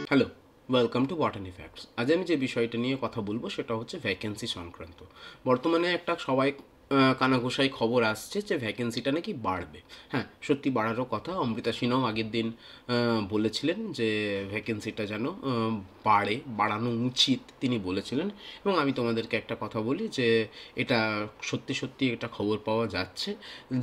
Hello, welcome to বটানি facts. আজ আমি যে বিষয়টা নিয়ে কথা বলবো সেটা হচ্ছে ভ্যাকেন্সি সংক্রান্ত। বর্তমানে একটা সবাই কানাঘোষায় খবর আসছে যে ভ্যাকেন্সিটা নাকি বাড়বে। হ্যাঁ, সত্যি বাড়ারও কথা। অমৃতা সিনহাও আগের দিন বলেছিলেন যে ভ্যাকেন্সিটা যেন বাড়ানো উচিত তিনি বলেছিলেন। এবং আমি তোমাদেরকে একটা কথা বলি যে এটা সত্যি সত্যি এটা খবর পাওয়া যাচ্ছে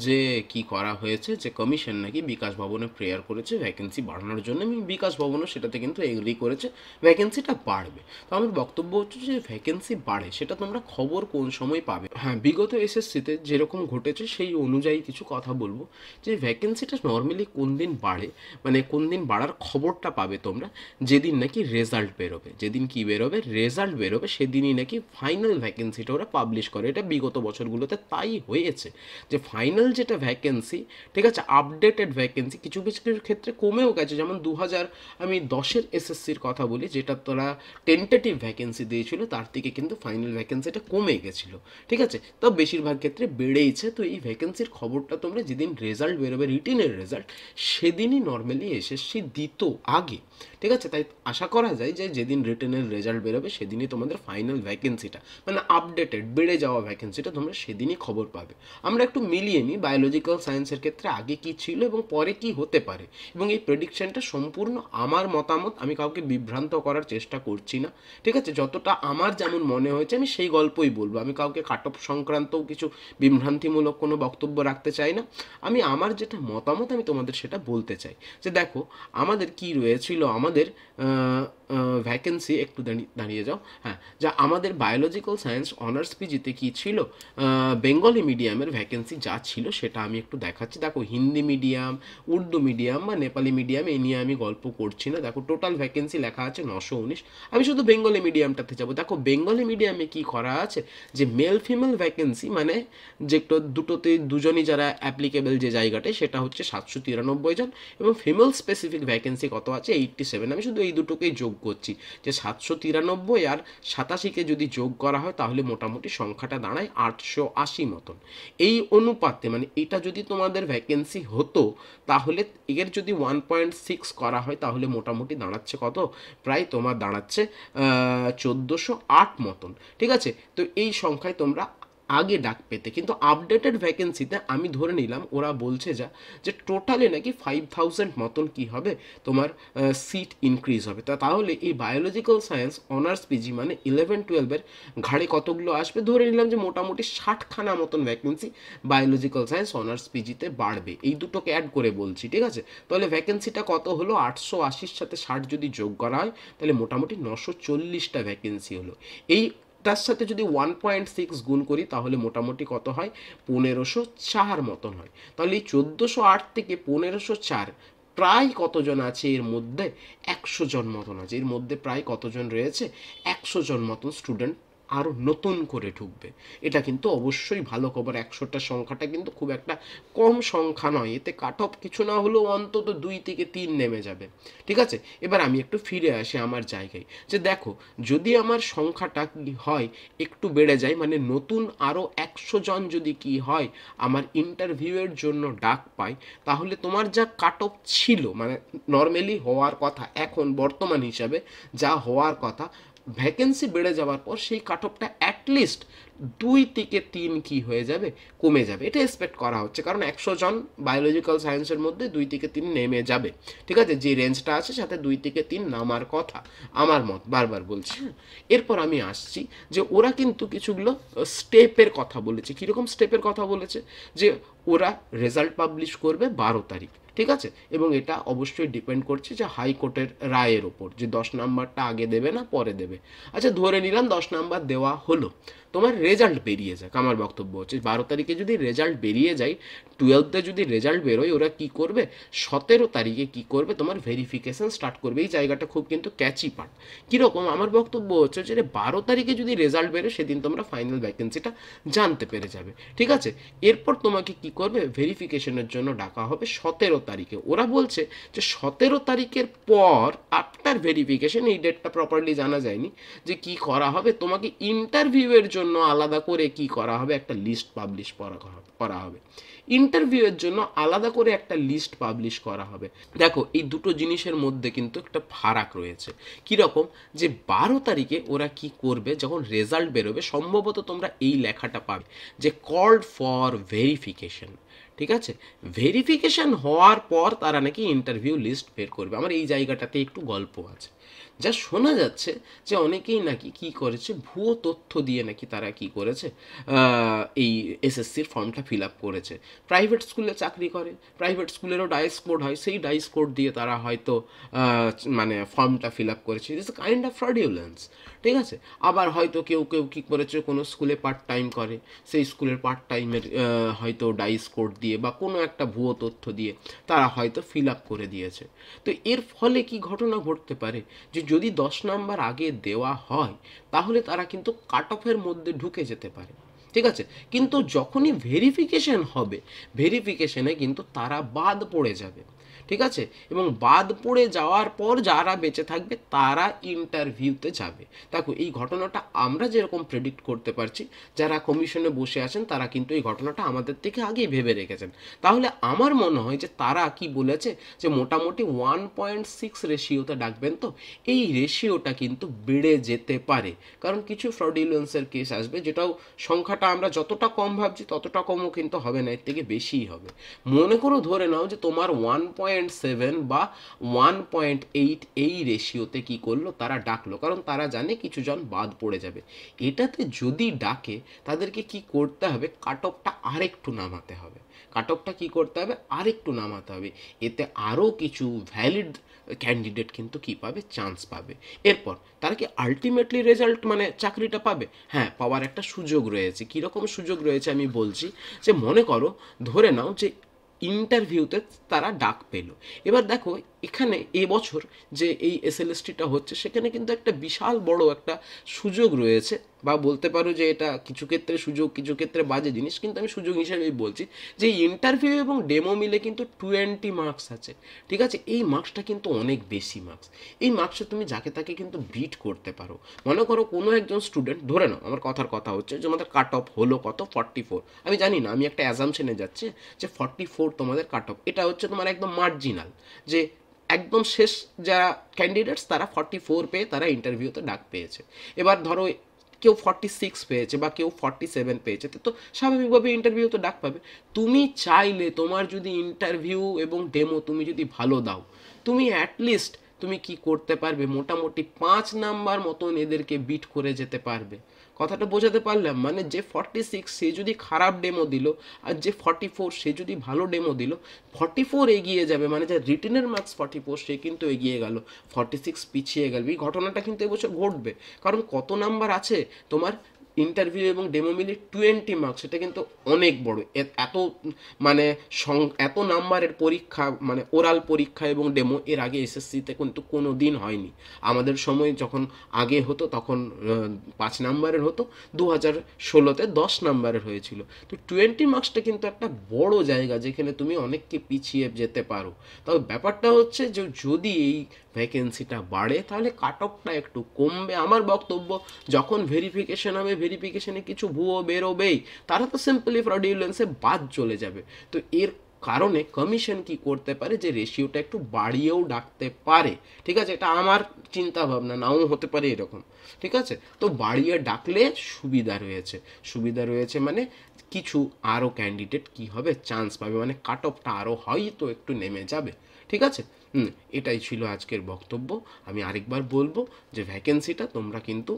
যে কি করা হয়েছে, যে কমিশন নাকি বিকাশ ভবনে প্রেয়ার করেছে ভ্যাকেন্সি বাড়ানোর জন্য, এবং বিকাশ ভবনও সেটাতে কিন্তু এগ্রি করেছে ভ্যাকেন্সিটা বাড়বে। তো আমার বক্তব্য হচ্ছে যে ভ্যাকেন্সি বাড়ে সেটা তোমরা খবর কোন সময় পাবে। হ্যাঁ, বিগত এসএসসিতে যেরকম ঘটেছে সেই অনুযায়ী কিছু কথা বলবো যে ভ্যাকেন্সিটা নর্মালি কোন দিন বাড়ে, মানে কোন দিন বাড়ার খবরটা পাবে তোমরা যেদিন নাকি রেজাল্ট বেরোবে। যেদিন কি বেরোবে, রেজাল্ট বেরোবে, সেদিনই নাকি ফাইনাল ভ্যাকেন্সিটা ওরা পাবলিশ করে। এটা বিগত বছরগুলোতে তাই হয়েছে যে ফাইনাল যেটা ভ্যাকেন্সি, ঠিক আছে, আপডেটেড ভ্যাকেন্সি কিছু কিছু ক্ষেত্রে কমেও গেছে। যেমন 2010-এর এসএসসির কথা বলি, যেটা তোরা টেন্টেটিভ ভ্যাকেন্সি দিয়েছিল তার থেকে কিন্তু ফাইনাল ভ্যাকেন্সিটা কমে গেছিলো, ঠিক আছে। তো বেশিরভাগ ক্ষেত্রে বেড়েইছে। তো এই ভ্যাকেন্সির খবরটা তোমরা যেদিন রেজাল্ট বেরোবে, রিটেনের রেজাল্ট, সেদিনই নর্মালি এসএসসি দিত আগে, ঠিক আছে। তাই আশা করা যায় যে যেদিন রিটেনের রেজাল্ট বেরোবে সেদিনই তোমাদের ফাইনাল ভ্যাকেন্সিটা, মানে আপডেটেড বেড়ে যাওয়া ভ্যাকেন্সিটা তোমরা সেদিনই খবর পাবে। আমরা একটু মিলিয়ে নিই বায়োলজিক্যাল সায়েন্সের ক্ষেত্রে আগে কি ছিল এবং পরে কি হতে পারে। এবং এই প্রেডিকশনটা সম্পূর্ণ আমার মতামত, আমি কাউকে বিভ্রান্ত করার চেষ্টা করছি না, ঠিক আছে। যতটা আমার যেমন মনে হয়েছে আমি সেই গল্পই বলবো। আমি কাউকে কাট অফ সংক্রান্তও কিছু বিভ্রান্তিমূলক কোনো বক্তব্য রাখতে চাই না। আমি আমার যেটা মতামত আমি তোমাদের সেটা বলতে চাই। যে দেখো, আমাদের কি রয়েছিল, আমাদের ভ্যাকেন্সি একটু দাঁড়িয়ে যাও। হ্যাঁ, যা আমাদের বায়োলজিক্যাল সায়েন্স অনার্স পিজিতে কি ছিল, বেঙ্গলি মিডিয়ামের ভ্যাকেন্সি যা ছিল সেটা আমি একটু দেখাচ্ছি। দেখো, হিন্দি মিডিয়াম, উর্দু মিডিয়াম বা নেপালি মিডিয়াম এই নিয়ে আমি গল্প করছি না। দেখো, টোটাল ভ্যাকেন্সি লেখা আছে 919। আমি শুধু বেঙ্গলি মিডিয়ামটাতে যাবো। দেখো, বেঙ্গলি মিডিয়ামে কি করা আছে যে মেল ফিমেল ভ্যাকেন্সি, মানে যে দুটোতে দুজনই যারা অ্যাপ্লিকেবল যে জায়গাটায়, সেটা হচ্ছে 793 জন, এবং ফিমেল স্পেসিফিক ভ্যাকেন্সি কত আছে 87। আমি শুধু এই দুটোকেই যোগ করছি, যে 793 আর 87কে যদি যোগ করা হয় তাহলে মোটামুটি সংখ্যাটা দাঁড়ায় 880 মতন। এই অনুপাতে, মানে এটা যদি তোমাদের ভ্যাকেন্সি হতো তাহলে এর যদি 1.6 করা হয় তাহলে মোটামুটি দাঁড়াচ্ছে কত, প্রায় তোমার দাঁড়াচ্ছে 1408 মতন, ঠিক আছে। তো এই সংখ্যায় তোমরা আগে ডাক পেতে। কিন্তু আপডেটেড ভ্যাকেন্সিতে আমি ধরে নিলাম ওরা বলছে যে টোটালে নাকি 5000 মতন কি হবে তোমার সিট ইনক্রিজ হবে। তাহলে এই বায়োলজিক্যাল সায়েন্স অনার্স পিজি মানে 11-12-এর ঘাড়ে কতগুলো আসবে, ধরে নিলাম যে মোটামুটি 60খানা মতন ভ্যাকেন্সি বায়োলজিক্যাল সায়েন্স অনার্স পিজিতে বাড়বে। এই দুটোকে অ্যাড করে বলছি, ঠিক আছে। তাহলে ভ্যাকেন্সিটা কত হলো, 880-র সাথে 60 যদি যোগ করা হয় তাহলে মোটামুটি 940টা ভ্যাকেন্সি হলো। এই তার সাথে যদি 1.6 গুণ করি তাহলে মোটামুটি কত হয়, 1504 মতন হয়। তাহলে এই 1408 থেকে 1504 প্রায় কতজন আছে এর মধ্যে, 100 জন মতন আছে এর মধ্যে। প্রায় কতজন রয়েছে, 100 জন মতন স্টুডেন্ট আরও নতুন করে ঢুকবে। এটা কিন্তু অবশ্যই ভালো খবর। 100টা সংখ্যাটা কিন্তু খুব একটা কম সংখ্যা নয়। এতে কাট অফ কিছু না হলেও অন্তত 2 থেকে 3 নেমে যাবে, ঠিক আছে। এবার আমি একটু ফিরে আসি আমার জায়গায়। যে দেখো, যদি আমার সংখ্যাটা কি হয় একটু বেড়ে যায়, মানে নতুন আরও 100 জন যদি কি হয় আমার ইন্টারভিউয়ের জন্য ডাক পাই, তাহলে তোমার যা কাট অফ ছিল, মানে নর্মালি হওয়ার কথা, এখন বর্তমান হিসাবে যা হওয়ার কথা, ভ্যাকেন্সি বেড়ে যাওয়ার পর সেই কাট অফটা অ্যাটলিস্ট 2 থেকে 3 কি হয়ে যাবে, কমে যাবে। এটা এক্সপেক্ট করা হচ্ছে, কারণ 100 জন বায়োলজিক্যাল সায়েন্সের মধ্যে 2 থেকে 3 নেমে যাবে, ঠিক আছে। যে রেঞ্জটা আছে সাথে 2 থেকে 3 নামার কথা, আমার মত, বারবার বলছি। এরপর আমি আসছি যে ওরা কিন্তু কিছুগুলো স্টেপের কথা বলেছে। কীরকম স্টেপের কথা বলেছে, যে ওরা রেজাল্ট পাবলিশ করবে 12 তারিখ, ঠিক আছে। এবং এটা অবশ্যই ডিপেন্ড করছে যে হাইকোর্টের রায়ের ওপর, যে 10 নাম্বারটা আগে দেবে না পরে দেবে। আচ্ছা, ধরে নিলাম 10 নাম্বার দেওয়া হলো, তোমার রেজাল্ট বেরিয়ে যাক। আমার বক্তব্য হচ্ছে 12 তারিখে যদি রেজাল্ট বেরিয়ে যায়, 12তে যদি রেজাল্ট বেরোয়, ওরা কি করবে, 17 তারিখে কি করবে, তোমার ভেরিফিকেশন স্টার্ট করবে। এই জায়গাটা খুব কিন্তু ক্যাচি পার্ট। কীরকম, আমার বক্তব্য হচ্ছে যে 12 তারিখে যদি রেজাল্ট বেরোয় সেদিন তোমরা ফাইনাল ভ্যাকেন্সিটা জানতে পেরে যাবে, ঠিক আছে। এরপর তোমাকে কি করবে, ভেরিফিকেশনের জন্য ডাকা হবে 17 তারিখে। ওরা বলছে যে 17 তারিখের পর আফটার ভেরিফিকেশন, এই ডেটটা প্রপারলি জানা যায়নি, যে কি করা হবে, তোমাকে ইন্টারভিউয়ের জন্য আলাদা করে কি করা হবে, একটা লিস্ট পাবলিশ করা হবে। ইন্টারভিউয়ের জন্য আলাদা করে একটা লিস্ট পাবলিশ করা হবে। দেখো এই দুটো জিনিসের মধ্যে কিন্তু একটা ফারাক রয়েছে। কীরকম, যে 12 তারিখে ওরা কি করবে, যখন রেজাল্ট বেরোবে সম্ভবত তোমরা এই লেখাটা পাবে যে কল্ড ফর ভেরিফিকেশন। ঠিক আছে, ভেরিফিকেশন হওয়ার পর তারা নাকি ইন্টারভিউ লিস্ট বের করবে। আমার এই জায়গাটাতে একটু গল্প আছে। যা শোনা যাচ্ছে যে অনেকেই নাকি কি করেছে, ভুয়ো তথ্য দিয়ে নাকি তারা কি করেছে, এই এসএসসির ফর্মটা ফিল আপ করেছে। প্রাইভেট স্কুলে চাকরি করে, প্রাইভেট স্কুলেরও ডাইস কোড হয়, সেই ডাইস কোড দিয়ে তারা হয়তো মানে ফর্মটা ফিল আপ করেছে। It's a kind of fraudulence. ঠিক আছে, আবার হয়তো কেউ কেউ কী করেছে, কোনো স্কুলে পার্ট টাইম করে, সেই স্কুলের পার্ট টাইমের হয়তো ডাইস কোড দিয়ে বা কোনো একটা ভুয়ো তথ্য দিয়ে তারা হয়তো ফিল আপ করে দিয়েছে। তো এর ফলে কি ঘটনা ঘটতে পারে, যে যদি 10 নাম্বার আগে দেওয়া হয় তাহলে তারা কিন্তু কাট অফের মধ্যে ঢুকে যেতে পারে। ঠিক আছে, কিন্তু যখনই ভেরিফিকেশন হবে, ভেরিফিকেশনে কিন্তু তারা বাদ পড়ে যাবে। ঠিক আছে, এবং বাদ পড়ে যাওয়ার পর যারা বেঁচে থাকবে তারা ইন্টারভিউতে যাবে। দেখো এই ঘটনাটা আমরা যেরকম প্রেডিক্ট করতে পারছি, যারা কমিশনে বসে আছেন তারা কিন্তু এই ঘটনাটা আমাদের থেকে আগেই ভেবে রেখেছেন। তাহলে আমার মনে হয় যে তারা কি বলেছে, যে মোটামুটি 1.6 রেশিওতে ডাকবেন। তো এই রেশিওটা কিন্তু বেড়ে যেতে পারে, কারণ কিছু ফ্রডিউলেন্সের কেস আসবে, যেটাও সংখ্যাটা আমরা যতটা কম ভাবছি ততটা কমও কিন্তু হবে না, এর থেকে বেশিই হবে। মনে করো ধরে নাও যে তোমার 1.7 বা 1.8 এই রেশিওতে কি করলো, তারা ডাকলো, কারণ তারা জানে কিছু জন বাদ পড়ে যাবে। এটাতে যদি ডাকে তাদেরকে কি করতে হবে, কাট অফটা আরেকটু নামাতে হবে। কাট অফটা কী করতে হবে, আরেকটু নামাতে হবে। এতে আরও কিছু ভ্যালিড ক্যান্ডিডেট কিন্তু কি পাবে, চান্স পাবে। এরপর তারা কি আলটিমেটলি রেজাল্ট মানে চাকরিটা পাবে? হ্যাঁ, পাওয়ার একটা সুযোগ রয়েছে। কীরকম সুযোগ রয়েছে আমি বলছি, যে মনে করো ধরে নাও যে ইন্টারভিউতে তারা ডাক পেল। এবার দেখো এখানে এবছর যে এই এসএলএসটিটা হচ্ছে, সেখানে কিন্তু একটা বিশাল বড় একটা সুযোগ রয়েছে, বা বলতে পারো যে এটা কিছু ক্ষেত্রে সুযোগ, কিছু ক্ষেত্রে বাজে জিনিস, কিন্তু আমি সুযোগ হিসেবেই বলছি। যে ইন্টারভিউ এবং ডেমো মিলে কিন্তু 20 মার্কস আছে। ঠিক আছে, এই মার্কসটা কিন্তু অনেক বেশি মার্কস। এই মার্কসে তুমি যাকে তাকে কিন্তু বিট করতে পারো। মনে করো কোনো একজন স্টুডেন্ট, ধরে নাও আমার কথার কথা হচ্ছে যে আমাদের কাট অফ হলো কত, 44। আমি জানি না, আমি একটা অ্যাজাম্পশনে যাচ্ছি যে 44 তোমাদের কাট অফ। এটা হচ্ছে তোমার একদম মার্জিনাল, যে একদম শেষ যারা ক্যান্ডিডেটস তারা 44 পেয়ে তারা ইন্টারভিউতে ডাক পেয়েছে। এবার ধরো কেউ 46 পেয়েছে বা কেউ 47 পেয়েছে, তো স্বাভাবিকভাবে ইন্টারভিউতে ডাক পাবে। তুমি চাইলে তোমার যদি ইন্টারভিউ এবং ডেমো তুমি যদি ভালো দাও, তুমি অ্যাটলিস্ট তুমি কি করতে পারবে, মোটামুটি 5 নাম্বার মতন এদেরকে বিট করে যেতে পারবে। কথাটা বোঝাতে পারলাম? মানে যে 46 সে যদি খারাপ ডেমো দিল, আর যে 44 সে যদি ভালো ডেমো দিল, 44 এগিয়ে যাবে, মানে যে রিটেনের মার্কস 44 সে কিন্তু এগিয়ে গেল, 46 পিছিয়ে গেল। এই ঘটনাটা কিন্তু এবছর ঘটবে, কারণ কত নাম্বার আছে তোমার ইন্টারভিউ এবং ডেমো মিলে 20 মার্কস, সেটা কিন্তু অনেক বড়। এত মানে এত নাম্বারের পরীক্ষা, মানে ওরাল পরীক্ষা এবং ডেমো এর আগে এসএসসিতে কিন্তু কোনো দিন হয়নি। আমাদের সময় যখন আগে হতো তখন 5 নাম্বারের হতো, 2016-তে 10 নাম্বারের হয়েছিল। তো 20 মার্কসটা কিন্তু একটা বড় জায়গা, যেখানে তুমি অনেককে পিছিয়ে যেতে পারো। তবে ব্যাপারটা হচ্ছে যে যদি এই ভ্যাকেন্সিটা বাড়ে তাহলে কাট অফটা একটু কমবে। আমার বক্তব্য, যখন ভেরিফিকেশন হবে, ভেরিফিকেশনে কিছু ভুয়ো বেরোবেই, তারা তো সিম্পলি ফ্রডিউলেন্সে বাদ চলে যাবে। তো এর কারণে কমিশন কি করতে পারে, যে রেশিওটা একটু বাড়িয়েও ডাকতে পারে। ঠিক আছে, এটা আমার চিন্তা ভাবনা, নাও হতে পারে এরকম। ঠিক আছে, তো বাড়িয়ে ডাকলে সুবিধা রয়েছে। সুবিধা রয়েছে মানে কিছু আরও ক্যান্ডিডেট কি হবে, চান্স পাবে, মানে কাট অফটা আরও হয়তো একটু নেমে যাবে। ঠিক আছে, এটাই ছিল আজকের বক্তব্য। আমি আরেকবার বলবো যে ভ্যাকেন্সিটা তোমরা কিন্তু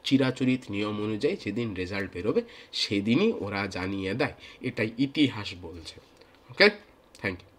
চিরাচরিত নিয়ম অনুযায়ী যেদিন রেজাল্ট বেরোবে সেদিনই ওরা জানিয়ে দেয়, এটাই ইতিহাস বলছে। ওকে, থ্যাংক ইউ।